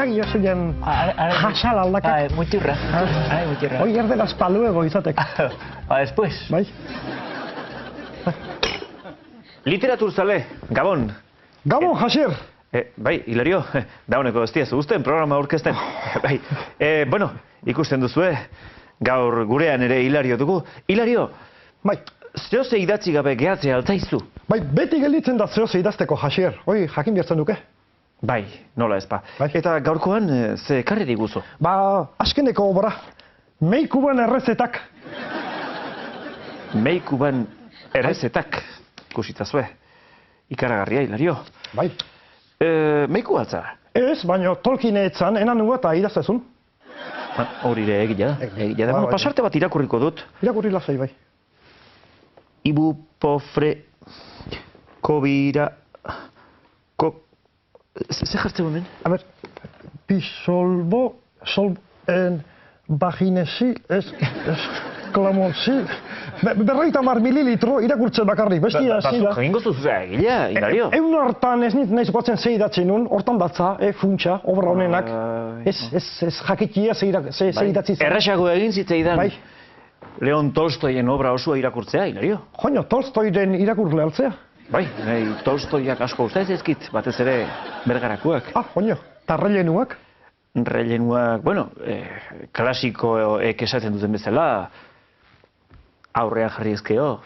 Aragi jozuien jasal aldakak. Muturra. Hoi erderaz paluego izatek. Después. Bai. Literaturzale, Gabon. Gabon, Hasier. Bai, Hilario, dauneko ez diazu guzten programa aurkezten. Bai, bueno, ikusten duzue, gaur gurean ere Hilario dugu. Hilario, Bai. zeoze idatzi gabe gehatzea altzaizu? Bai, beti gelditzen da zeoze idazteko, Hasier. Hoi, jakin biertzen duke. Bai, nola ez ba. Bai. Eta gaurkoan, ze ekarri diguzu? Ba, askeneko obra. Meikuban errezetak. Meikuban errezetak, ikusitzazue. Ikaragarria, Hilario. Bai. Meiku altzara? Ez, baina Tolkien etzan, enanua eta idaztezun. Hori ere egia da. Egia da. Bai. Pasarte bat irakurriko dut. Irakurri lasai, bai. Ibu, pofre, kobira, ze jartzen honen? A ber, pisolbo, vaginesi, klamonsi, 50 mililitro irakurtzen bakarrik, bestia hasi da. Batzuk egingo zuzua egilea, Hilario. Egun hortan ez nahi zupatzen ze idatzen nun, hortan datza, funtsa, obra honenak. Ez jakitia ze idatzi zen. Erraxago egin zitzaidan. Bai. Leon Tolstoyen obra osoa irakurtzea, Hilario. Joño, Tolstoyren irakurle altzea. Bai, nahi Tolstoyak asko uste ezkit, batez ere bergarakuak. Joño, eta rellenuak. Rellenuak, bueno, klasikoek esaten duten bezala, aurrean jarri ezkeo,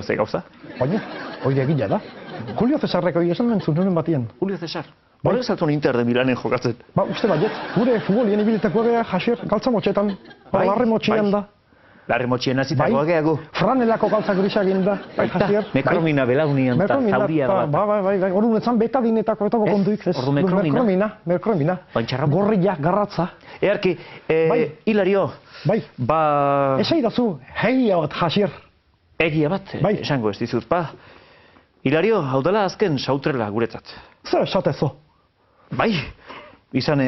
ze gauza. Joño, hori egila da. Julio Cesarreko esan mentzun honen batien. Julio Cesar. Horrek zaltzun Inter de Milanen jokatzen. Ba, uste baiet, gure futbolien ibilitako gea, Hasier, galtza motxetan, larre motxian da. Larre motxien azitako geago. Franelako galtza grisa egin da, Hasier. Mekromina belaunian eta zauria bat. Bai, hori netzan betadinetako etako konduik. Ordu mekromina. Mekromina. Gorria, garratza. Earki, Hilario. Bai. Esai dazu, hegia bat, Hasier. Egia bat, esango ez dizut, ba. Hilario, hau dela azken sautrela guretzat. Zer esatezo? Bai, izan,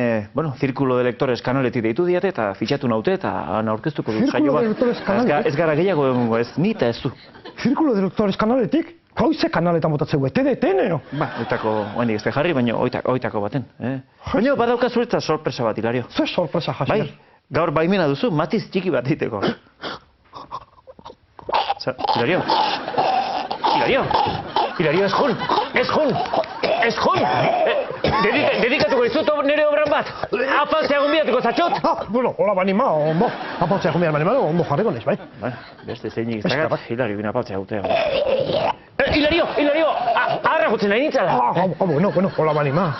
Zirkulo de Lectores kanaletik deitu diate eta fitxatu naute eta aurkeztuko dut saio bat. Zirkulo de Lectores kanaletik? Ez gara gehiago egongo, ez ni eta ez du. Zirkulo de Lectores kanaletik? Koize kanaletan botatzeu, TDT-neo? Ba, oitako, oendik ez te jarri, baina oitako baten. Baina badauka zuretzat sorpresa bat, Hilario. Zer sorpresa, Hasier? Bai, gaur baimena duzu, matiz txiki bat diteko. Hilario? Hilario, ez jun! Dedikatuko izut nire obran bat! Apaltzea gombiatuko zatxot! Bueno, hola banima, ondo. Apaltzea gombiatuko banima, ondo jarriko nez, bai? Beste zeinik izagat, Hilario bina apaltzea gutea. Hilario! Arra jutzen nahi nintzala! Bueno, hola banima.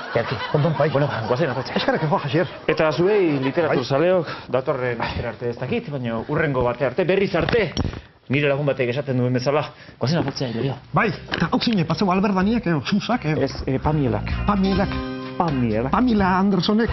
Ondo, bai. Bueno, guazen apaltzea. Eskarek joa, Hasier. Eta zuei literatur zaleok, datorren astera arte ez dakit, baina urrengo bate arte, berriz arte. Nire lagun batek esaten duen bezala. Guazen apaltzea, Hilario. Bai, eta hau zine, patzeu Alberdaniak, Susak, Ez, Pamielak. Pamela Andersonek.